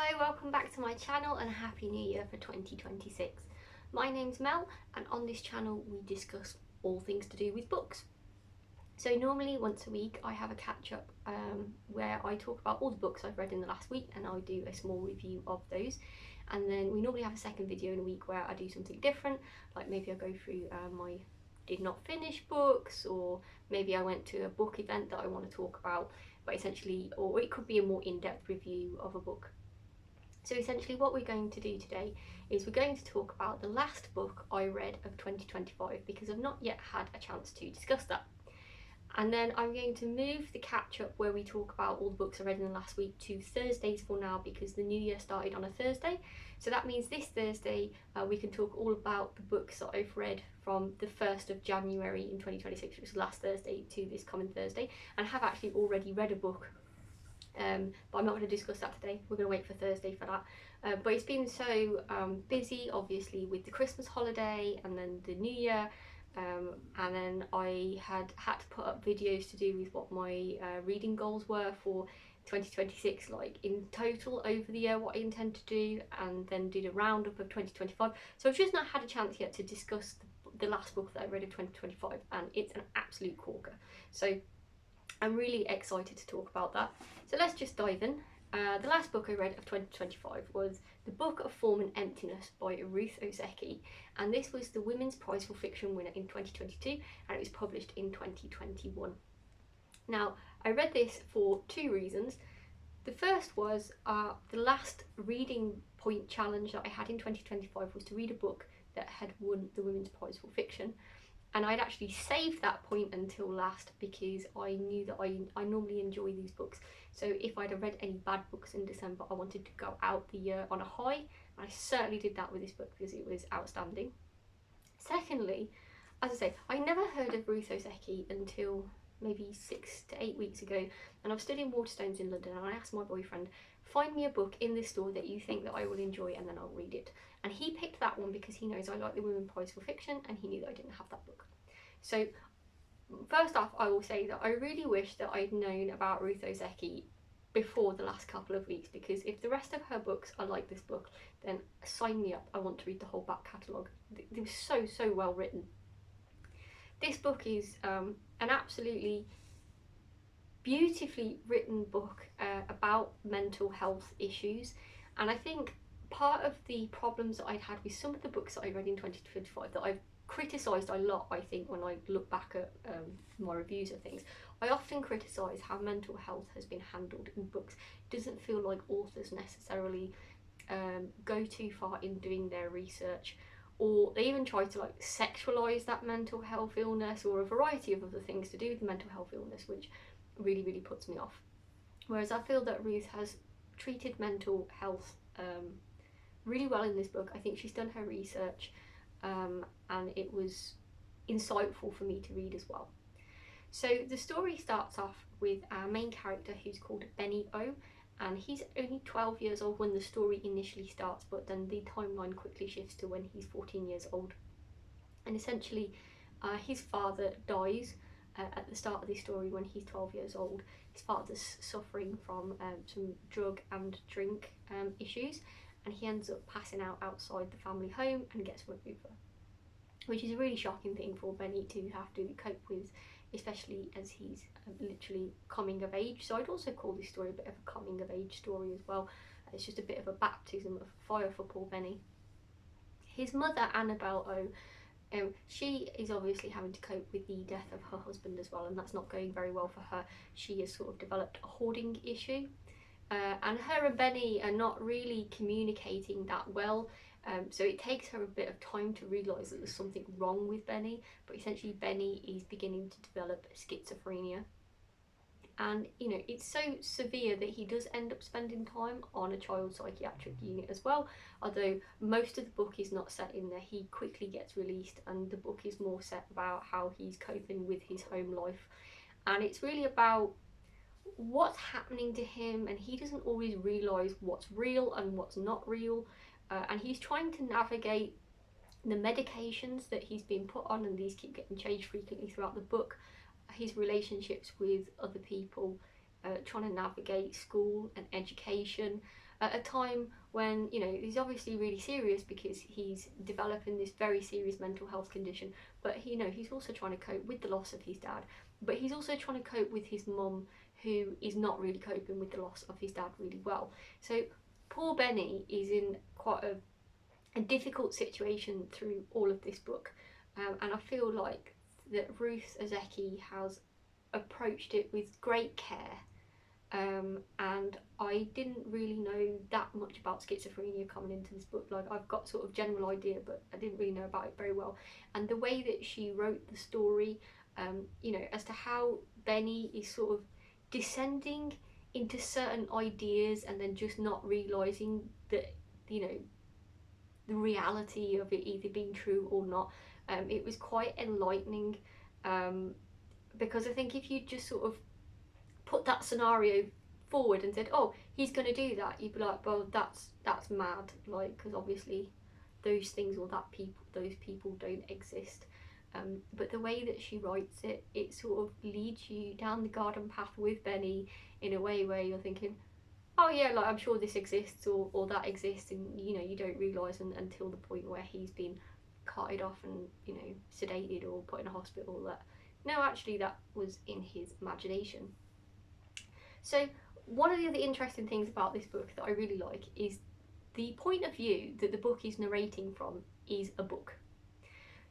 Hi, welcome back to my channel and a happy new year for 2026. My name's Mel and on this channel we discuss all things to do with books. So normally once a week I have a catch up where I talk about all the books I've read in the last week and I do a small review of those. And then we normally have a second video in a week where I do something different, like maybe I go through my did not finish books, or maybe I went to a book event that I want to talk about, but essentially, or it could be a more in-depth review of a book. So essentially what we're going to do today is we're going to talk about the last book I read of 2025 because I've not yet had a chance to discuss that. And then I'm going to move the catch up where we talk about all the books I read in the last week to Thursdays for now because the new year started on a Thursday. So that means this Thursday we can talk all about the books that I've read from the 1st of January in 2026, which was last Thursday, to this coming Thursday, and have actually already read a book. But I'm not going to discuss that today. We're going to wait for Thursday for that. But it's been so busy, obviously, with the Christmas holiday and then the New Year. And then I had to put up videos to do with what my reading goals were for 2026, like in total over the year, what I intend to do, and then did a roundup of 2025. So I've just not had a chance yet to discuss the last book that I read of 2025, and it's an absolute corker. So I'm really excited to talk about that. So let's just dive in. The last book I read of 2025 was The Book of Form and Emptiness by Ruth Ozeki, and this was the Women's Prize for Fiction winner in 2022, and it was published in 2021. Now, I read this for two reasons. The first was the last reading point challenge that I had in 2025 was to read a book that had won the Women's Prize for Fiction. And I'd actually saved that point until last because I knew that I normally enjoy these books. So if I'd have read any bad books in December, I wanted to go out the year on a high. And I certainly did that with this book because it was outstanding. Secondly, as I say, I never heard of Ruth Ozeki until maybe 6 to 8 weeks ago. And I was studying Waterstones in London and I asked my boyfriend, find me a book in this store that you think that I will enjoy and then I'll read it. And he picked that one because he knows I like the Women's Prize for Fiction and he knew that I didn't have that book. So first off, I will say that I really wish that I'd known about Ruth Ozeki before the last couple of weeks, because if the rest of her books are like this book, then sign me up. I want to read the whole back catalogue. It was so well written. This book is an absolutely beautifully written book about mental health issues, and I think part of the problems that I'd had with some of the books that I read in 2025 that I've criticised a lot, I think, when I look back at my reviews of things, I often criticise how mental health has been handled in books. It doesn't feel like authors necessarily go too far in doing their research, or they even try to like sexualise that mental health illness or a variety of other things to do with mental health illness, which really puts me off. Whereas I feel that Ruth has treated mental health really well in this book. I think she's done her research and it was insightful for me to read as well. So the story starts off with our main character, who's called Benny O, and he's only 12 years old when the story initially starts, but then the timeline quickly shifts to when he's 14 years old. And essentially his father dies at the start of the story when he's 12 years old. His father's suffering from some drug and drink issues, and he ends up passing out outside the family home and gets run over, which is a really shocking thing for Benny to have to cope with, especially as he's literally coming of age. So I'd also call this story a bit of a coming of age story as well. It's just a bit of a baptism of fire for poor Benny. His mother, Annabelle O, she is obviously having to cope with the death of her husband as well, and that's not going very well for her. She has sort of developed a hoarding issue, and her and Benny are not really communicating that well, so it takes her a bit of time to realise that there's something wrong with Benny, but essentially Benny is beginning to develop schizophrenia. And you know, it's so severe that he does end up spending time on a child psychiatric unit as well, although most of the book is not set in there. He quickly gets released and the book is more set about how he's coping with his home life, and it's really about what's happening to him, and he doesn't always realise what's real and what's not real, and he's trying to navigate the medications that he's been put on, and these keep getting changed frequently throughout the book, his relationships with other people, trying to navigate school and education, at a time when, you know, he's obviously really serious because he's developing this very serious mental health condition, but you know, he's also trying to cope with the loss of his dad, but he's also trying to cope with his mum, who is not really coping with the loss of his dad really well. So poor Benny is in quite a difficult situation through all of this book, and I feel like that Ruth Ozeki has approached it with great care, and I didn't really know that much about schizophrenia coming into this book. Like, I've got sort of general idea, but I didn't really know about it very well. And the way that she wrote the story, you know, as to how Benny is sort of descending into certain ideas and then just not realising that, you know, the reality of it either being true or not. It was quite enlightening, because I think if you just sort of put that scenario forward and said, oh, he's going to do that, you'd be like, well, that's mad, like, because obviously those things or those people don't exist. But the way that she writes it, it sort of leads you down the garden path with Benny in a way where you're thinking, oh yeah, like, I'm sure this exists or that exists, and you know, you don't realise until the point where he's been carted off and, you know, sedated or put in a hospital that no, actually that was in his imagination. So one of the other interesting things about this book that I really like is the point of view that the book is narrating from is a book.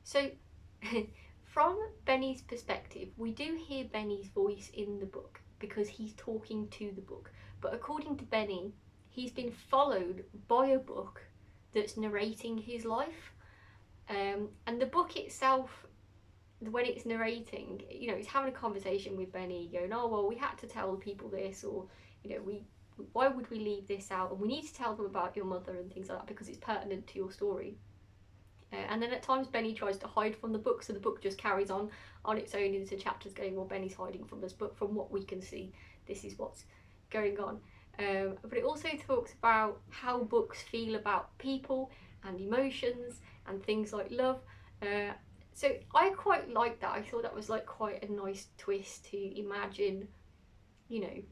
So from Benny's perspective, we do hear Benny's voice in the book because he's talking to the book, but according to Benny, he's been followed by a book that's narrating his life, and the book itself, when it's narrating, you know, it's having a conversation with Benny going, oh well, we had to tell people this, or you know, why would we leave this out, and we need to tell them about your mother and things like that because it's pertinent to your story. And then at times Benny tries to hide from the book, so the book just carries on its own into chapters going, well, Benny's hiding from this book. From what we can see, this is what's going on. But it also talks about how books feel about people and emotions and things like love. So I quite like that. I thought that was like quite a nice twist to imagine, you know,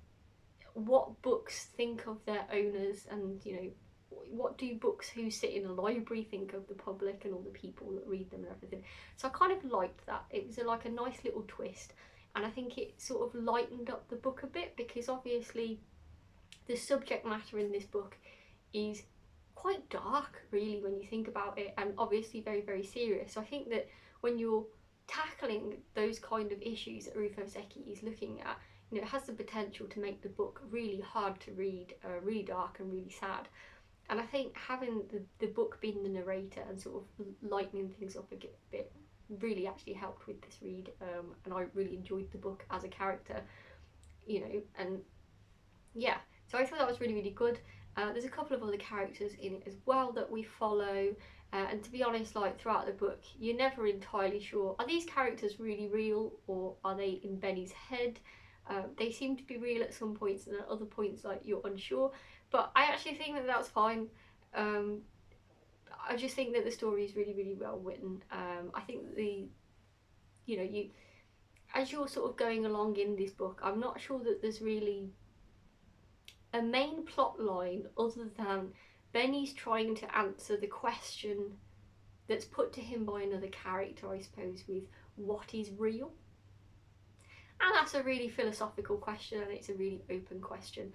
what books think of their owners, and you know, what do books who sit in a library think of the public and all the people that read them and everything. So I kind of liked that. It was like a nice little twist, and I think it sort of lightened up the book a bit, because obviously the subject matter in this book is quite dark really when you think about it, and obviously very, very serious. So I think that when you're tackling those kind of issues that Ruth Ozeki is looking at, you know, it has the potential to make the book really hard to read, really dark and really sad. And I think having the book being the narrator and sort of lightening things up a bit really actually helped with this read, and I really enjoyed the book as a character, you know, and yeah, so I thought that was really, really good. There's a couple of other characters in it as well that we follow, and to be honest, like throughout the book, you're never entirely sure, are these characters really real or are they in Benny's head? They seem to be real at some points, and at other points like you're unsure, but I actually think that that's fine. I just think that the story is really, really well written. I think that you know, as you're sort of going along in this book, I'm not sure that there's really a main plot line other than Benny's trying to answer the question that's put to him by another character, I suppose, with what is real. And that's a really philosophical question, and it's a really open question.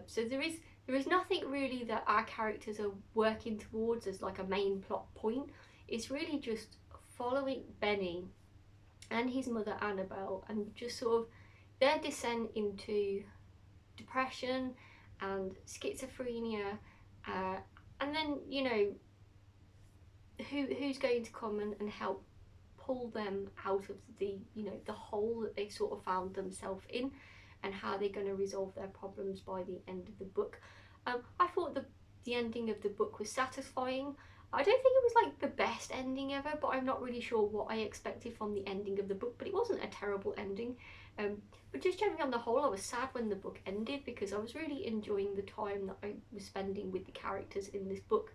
So there is nothing really that our characters are working towards as like a main plot point. It's really just following Benny and his mother Annabelle, and just sort of their descent into depression and schizophrenia, and then, you know, who's going to come and help pull them out of the, you know, the hole that they sort of found themselves in, and how they're going to resolve their problems by the end of the book. I thought the ending of the book was satisfying. I don't think it was like the best ending ever, but I'm not really sure what I expected from the ending of the book, but it wasn't a terrible ending. But just generally on the whole, I was sad when the book ended, because I was really enjoying the time that I was spending with the characters in this book.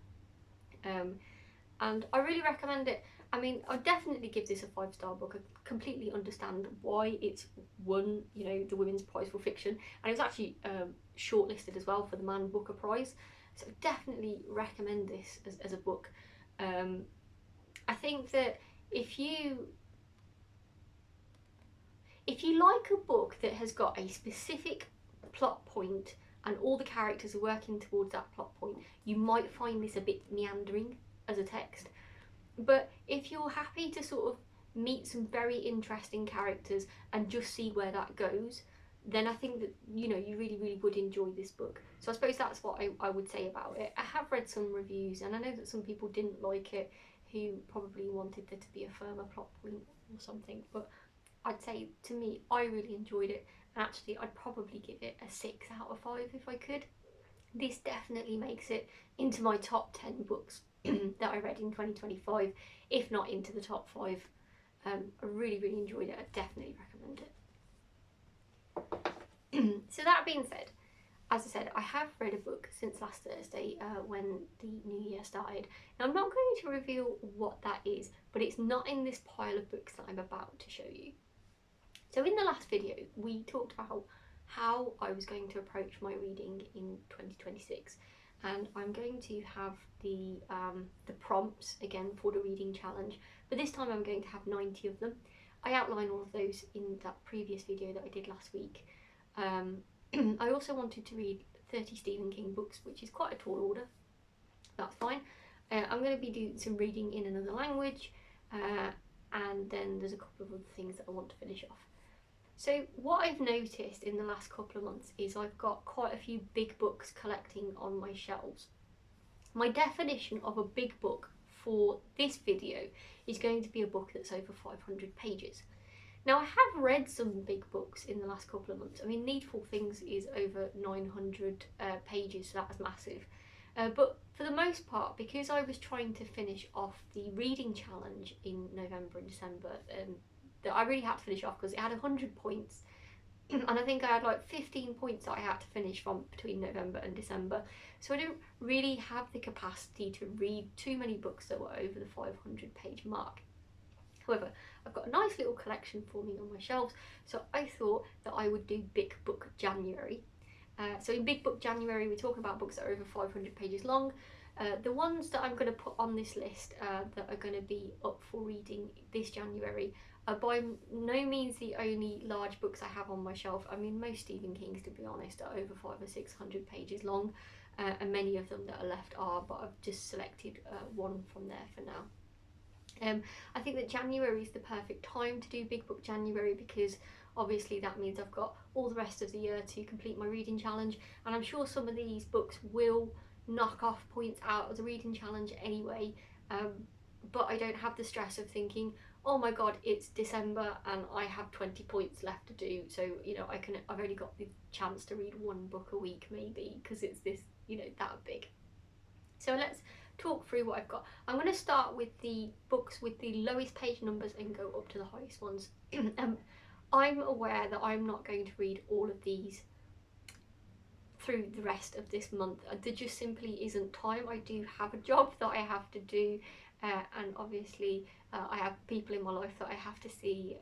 And I really recommend it. I mean, I'd definitely give this a 5-star book. I completely understand why it's won, you know, the Women's Prize for Fiction, and it was actually shortlisted as well for the Man Booker Prize. So definitely recommend this as a book. I think that if you like a book that has got a specific plot point and all the characters are working towards that plot point, you might find this a bit meandering as a text. But if you're happy to sort of meet some very interesting characters and just see where that goes, then I think that, you know, you really, really would enjoy this book. So I suppose that's what I would say about it. I have read some reviews, and I know that some people didn't like it, who probably wanted there to be a firmer plot point or something. But I'd say, to me, I really enjoyed it. And actually, I'd probably give it a 6 out of 5 if I could. This definitely makes it into my top 10 books that I read in 2025, if not into the top 5. I really, really enjoyed it. I definitely recommend it. So that being said, as I said, I have read a book since last Thursday when the new year started. Now, I'm not going to reveal what that is, but it's not in this pile of books that I'm about to show you. So in the last video, we talked about how I was going to approach my reading in 2026, and I'm going to have the prompts again for the reading challenge, but this time I'm going to have 90 of them. I outline all of those in that previous video that I did last week. I also wanted to read 30 Stephen King books, which is quite a tall order. That's fine. I'm going to be doing some reading in another language, and then there's a couple of other things that I want to finish off. So what I've noticed in the last couple of months is I've got quite a few big books collecting on my shelves. My definition of a big book for this video is going to be a book that's over 500 pages. Now, I have read some big books in the last couple of months. I mean, Needful Things is over 900 pages, so that's massive. But for the most part, because I was trying to finish off the reading challenge in November and December, that I really had to finish off because it had 100 points, and I think I had like 15 points that I had to finish from between November and December. So I don't really have the capacity to read too many books that were over the 500 page mark. However, I've got a nice little collection for me on my shelves, so I thought that I would do Big Book January. So in Big Book January, we're talking about books that are over 500 pages long. The ones that I'm going to put on this list that are going to be up for reading this January are by no means the only large books I have on my shelf. I mean, most Stephen Kings, to be honest, are over 500 or 600 pages long, and many of them that are left are, but I've just selected one from there for now. I think that January is the perfect time to do Big Book January, because obviously that means I've got all the rest of the year to complete my reading challenge, and I'm sure some of these books will knock off points out of the reading challenge anyway, but I don't have the stress of thinking, oh my god, it's December and I have 20 points left to do, so you know, I've only got the chance to read one book a week maybe, because it's this, you know, that big. So let's talk through what I've got. I'm going to start with the books with the lowest page numbers and go up to the highest ones. I'm aware that I'm not going to read all of these through the rest of this month. There just simply isn't time. I do have a job that I have to do, and obviously I have people in my life that I have to see,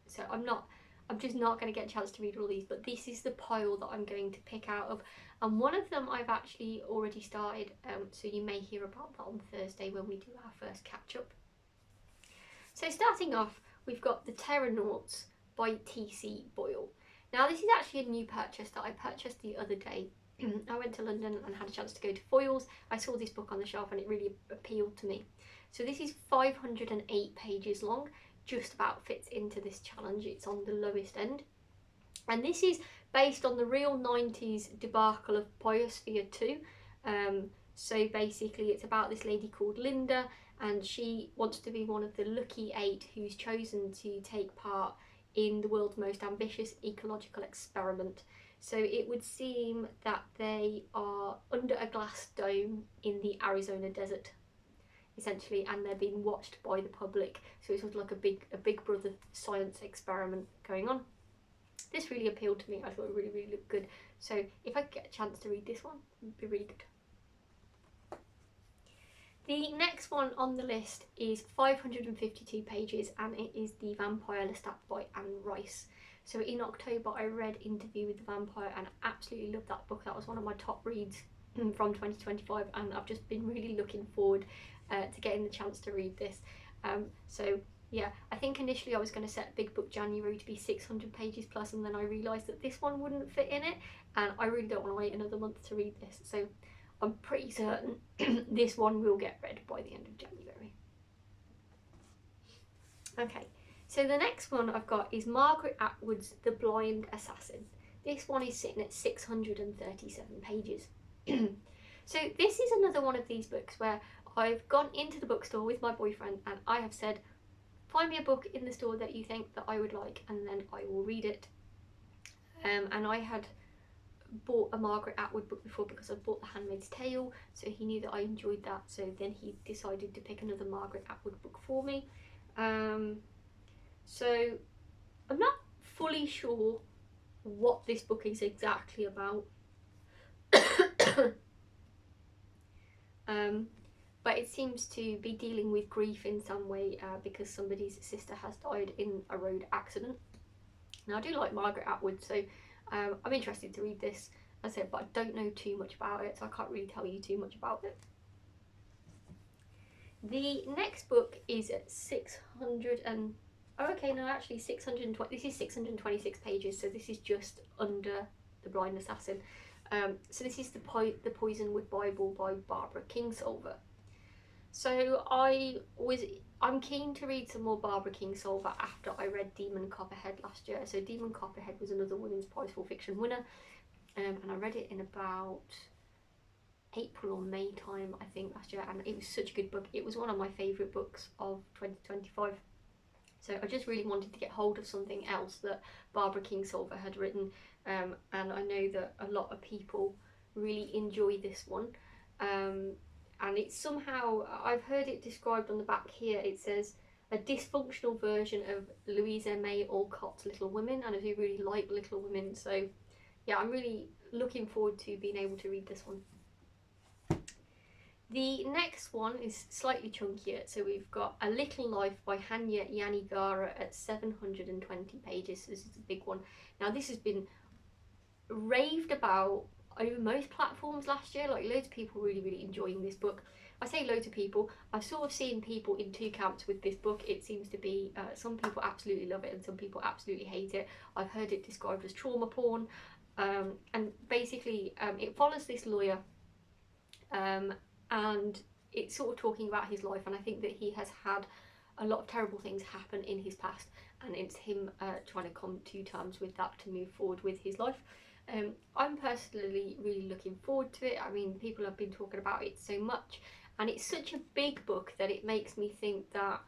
so I'm just not going to get a chance to read all these, but this is the pile that I'm going to pick out of, and one of them I've actually already started, so you may hear about that on Thursday when we do our first catch up. So starting off, we've got The Terranauts by T.C. Boyle. Now this is actually a new purchase that I purchased the other day. I went to London and had a chance to go to Foyles. I saw this book on the shelf and it really appealed to me. So this is 508 pages long, just about fits into this challenge. It's on the lowest end. And this is based on the real 90s debacle of Biosphere 2. So basically it's about this lady called Linda, and she wants to be one of the lucky 8 who's chosen to take part in the world's most ambitious ecological experiment. So it would seem that they are under a glass dome in the Arizona desert, essentially, and they're being watched by the public. So it's sort of like a big brother science experiment going on. This really appealed to me. I thought it really, really looked good. So if I get a chance to read this one, it would be really good. The next one on the list is 552 pages, and it is The Vampire Lestat by Anne Rice. So in October I read Interview with the Vampire and I absolutely loved that book. That was one of my top reads from 2025, and I've just been really looking forward to getting the chance to read this. So yeah, I think initially I was going to set Big Book January to be 600 pages plus, and then I realised that this one wouldn't fit in it, and I really don't want to wait another month to read this. So I'm pretty certain this one will get read by the end of January. Okay, so the next one I've got is Margaret Atwood's The Blind Assassin. This one is sitting at 637 pages. So this is another one of these books where I've gone into the bookstore with my boyfriend and I have said, find me a book in the store that you think that I would like, and then I will read it. And I had bought a Margaret Atwood book before because I bought The Handmaid's Tale, so he knew that I enjoyed that, so then he decided to pick another Margaret Atwood book for me. So I'm not fully sure what this book is exactly about. But it seems to be dealing with grief in some way because somebody's sister has died in a road accident. Now I do like Margaret Atwood, so I'm interested to read this, as I said, but I don't know too much about it, so I can't really tell you too much about it. The next book is at 600 and... oh, okay, no, actually 620. This is 626 pages, so this is just under The Blind Assassin. So this is the Poisonwood Bible by Barbara Kingsolver. So I'm keen to read some more Barbara Kingsolver after I read Demon Copperhead last year. So Demon Copperhead was another Women's Prize for Fiction winner, and I read it in about April or May time, I think, last year, and it was such a good book. It was one of my favourite books of 2025. So I just really wanted to get hold of something else that Barbara Kingsolver had written, and I know that a lot of people really enjoy this one. And it's somehow, I've heard it described on the back here, it says a dysfunctional version of Louisa May Alcott's Little Women, and I do really like Little Women, so yeah, I'm really looking forward to being able to read this one. The next one is slightly chunkier, so we've got A Little Life by Hanya Yanagihara at 720 pages, so this is a big one. Now this has been raved about over most platforms last year, like loads of people really enjoying this book. I say loads of people, I've sort of seen people in two camps with this book. It seems to be some people absolutely love it and some people absolutely hate it. I've heard it described as trauma porn, and basically it follows this lawyer, and it's sort of talking about his life, and I think that he has had a lot of terrible things happen in his past, and it's him trying to come to terms with that to move forward with his life. I'm personally really looking forward to it. I mean, people have been talking about it so much, and it's such a big book that it makes me think that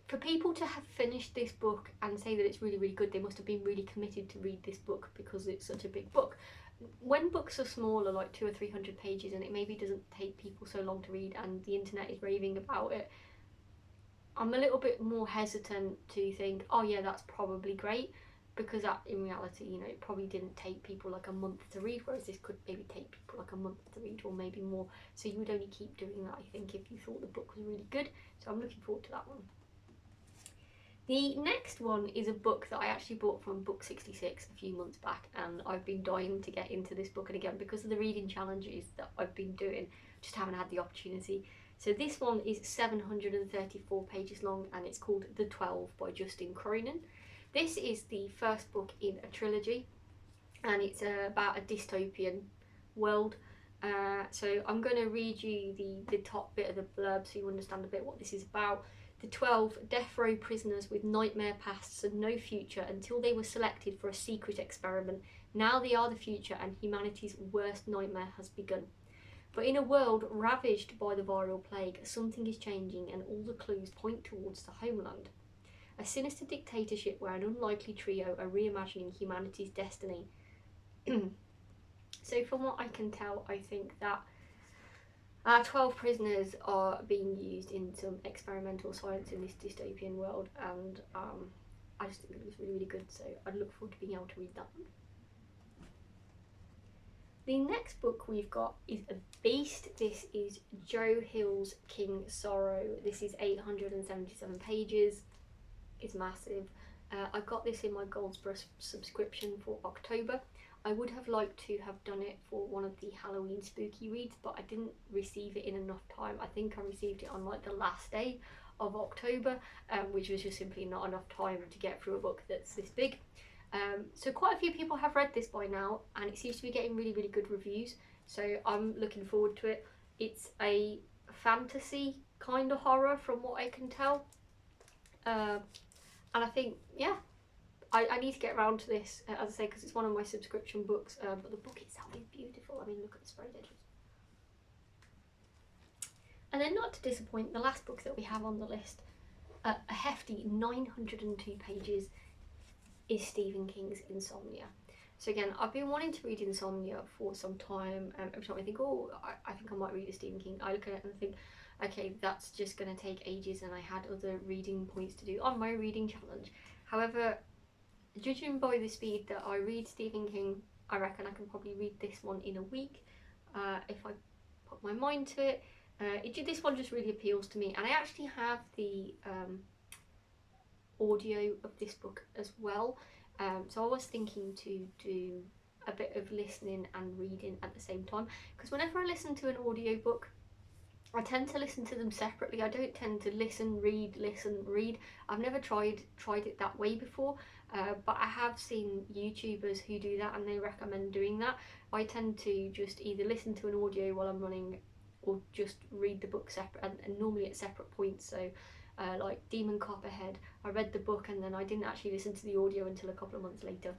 for people to have finished this book and say that it's really good, they must have been really committed to read this book because it's such a big book. When books are smaller, like 200 or 300 pages, and it maybe doesn't take people so long to read and the internet is raving about it, I'm a little bit more hesitant to think, oh yeah, that's probably great, because that, in reality, you know, it probably didn't take people like a month to read, whereas this could maybe take people like a month to read, or maybe more. So you would only keep doing that, I think, if you thought the book was really good. So I'm looking forward to that one. The next one is a book that I actually bought from Book 66 a few months back, and I've been dying to get into this book, and again, because of the reading challenges that I've been doing, just haven't had the opportunity. So this one is 734 pages long, and it's called The 12 by Justin Cronin. This is the first book in a trilogy, and it's about a dystopian world. So I'm going to read you the top bit of the blurb so you understand a bit what this is about. The 12 death row prisoners with nightmare pasts and no future until they were selected for a secret experiment. Now they are the future, and humanity's worst nightmare has begun. But in a world ravaged by the viral plague, something is changing, and all the clues point towards the homeland. A sinister dictatorship where an unlikely trio are reimagining humanity's destiny. So from what I can tell, I think that 12 prisoners are being used in some experimental science in this dystopian world, and I just think it was really good, so I'd look forward to being able to read that one. The next book we've got is a beast. This is Joe Hill's King Sorrow. This is 877 pages. It's massive. I got this in my Goldsboro subscription for October. I would have liked to have done it for one of the Halloween spooky reads, but I didn't receive it in enough time. I think I received it on like the last day of October, which was just simply not enough time to get through a book that's this big. So quite a few people have read this by now, and it seems to be getting really, really good reviews. So I'm looking forward to it. It's a fantasy kind of horror from what I can tell. And I think, yeah, I need to get around to this, as I say, because it's one of my subscription books, but the book itself is beautiful. I mean, look at the sprayed edges. And then, not to disappoint, the last book that we have on the list, a hefty 902 pages, is Stephen King's Insomnia. So again, I've been wanting to read Insomnia for some time. Every time I think, oh, I think I might read a Stephen King, I look at it and think, okay, that's just going to take ages, and I had other reading points to do on my reading challenge. However, judging by the speed that I read Stephen King, I reckon I can probably read this one in a week if I put my mind to it. This one just really appeals to me, and I actually have the audio of this book as well, so I was thinking to do a bit of listening and reading at the same time, because whenever I listen to an audiobook, I tend to listen to them separately. I don't tend to listen, read. I've never tried it that way before, but I have seen YouTubers who do that, and they recommend doing that. I tend to just either listen to an audio while I'm running, or just read the book separate, and normally at separate points. So like Demon Copperhead, I read the book and then I didn't actually listen to the audio until a couple of months later.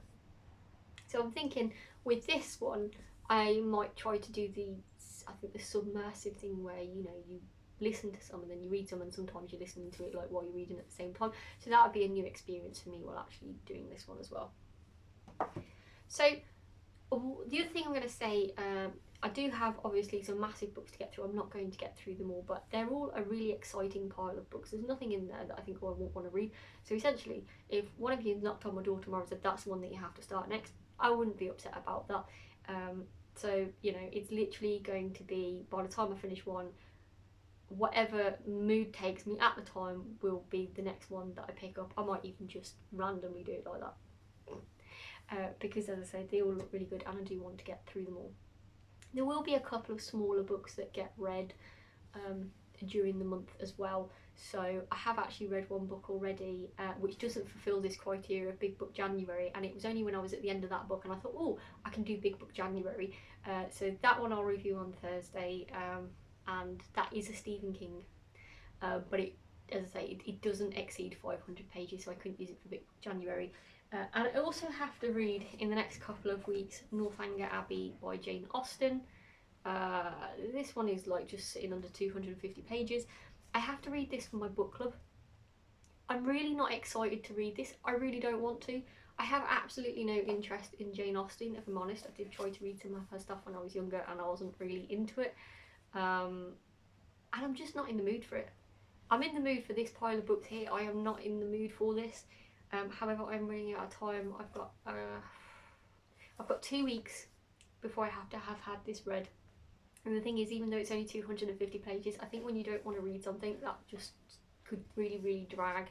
So I'm thinking with this one, I might try to do the submersive thing where, you know, you listen to some and then you read some, and sometimes you're listening to it like while you're reading at the same time. So that would be a new experience for me while actually doing this one as well. So the other thing I'm going to say, I do have obviously some massive books to get through. I'm not going to get through them all, but they're all a really exciting pile of books. There's nothing in there that I think, oh, I won't want to read. So essentially, if one of you knocked on my door tomorrow and said that's the one that you have to start next, I wouldn't be upset about that. So, you know, it's literally going to be, by the time I finish one, whatever mood takes me at the time will be the next one that I pick up. I might even just randomly do it like that. Because as I say, they all look really good, and I do want to get through them all. There will be a couple of smaller books that get read during the month as well. So I have actually read one book already which doesn't fulfil this criteria of Big Book January, and it was only when I was at the end of that book and I thought, oh, I can do Big Book January. So that one I'll review on Thursday, and that is a Stephen King, but it, as I say, it doesn't exceed 500 pages, so I couldn't use it for Big Book January. And I also have to read in the next couple of weeks Northanger Abbey by Jane Austen. This one is like just sitting under 250 pages. I have to read this for my book club. I'm really not excited to read this. I really don't want to. I have absolutely no interest in Jane Austen, if I'm honest. I did try to read some of her stuff when I was younger and I wasn't really into it. And I'm just not in the mood for it. I'm in the mood for this pile of books here. I am not in the mood for this. However, I'm running out of time. I've got 2 weeks before I have to have had this read. And the thing is, even though it's only 250 pages, I think when you don't want to read something, that just could really, really drag.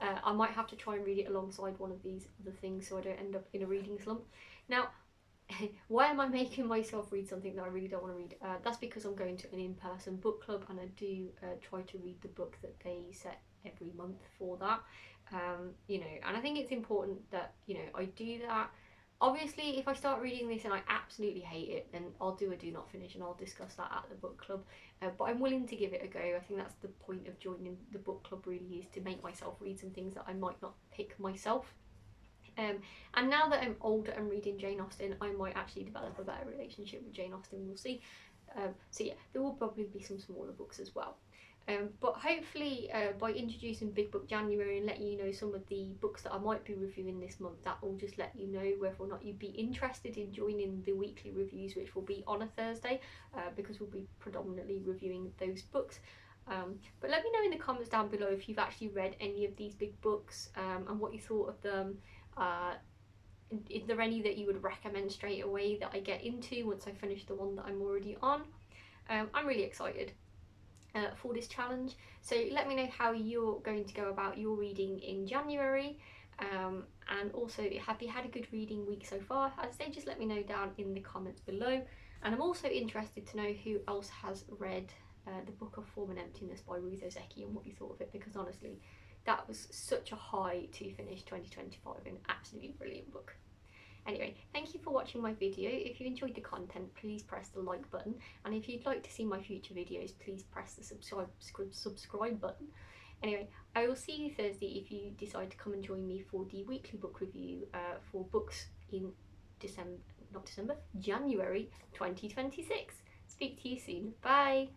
I might have to try and read it alongside one of these other things so I don't end up in a reading slump. Now, why am I making myself read something that I really don't want to read? That's because I'm going to an in-person book club, and I do try to read the book that they set every month for that. You know, and I think it's important that, you know, I do that. Obviously, if I start reading this and I absolutely hate it, then I'll do a do not finish and I'll discuss that at the book club. But I'm willing to give it a go. I think that's the point of joining the book club, really, is to make myself read some things that I might not pick myself. And now that I'm older and reading Jane Austen, I might actually develop a better relationship with Jane Austen, we'll see. So yeah, there will probably be some smaller books as well. But hopefully by introducing Big Book January and letting you know some of the books that I might be reviewing this month, that will just let you know whether or not you'd be interested in joining the weekly reviews, which will be on a Thursday, because we'll be predominantly reviewing those books. But let me know in the comments down below if you've actually read any of these big books and what you thought of them. Is there any that you would recommend straight away that I get into once I finish the one that I'm already on? I'm really excited for this challenge, so let me know how you're going to go about your reading in January, and also have you had a good reading week so far? As I say, just let me know down in the comments below. And I'm also interested to know who else has read the book of Form and Emptiness by Ruth Ozeki and what you thought of it, because honestly that was such a high to finish 2025, an absolutely brilliant book. Anyway, thank you for watching my video. If you enjoyed the content, please press the like button, and if you'd like to see my future videos, please press the subscribe button. Anyway, I will see you Thursday if you decide to come and join me for the weekly book review for books in January 2026. Speak to you soon. Bye!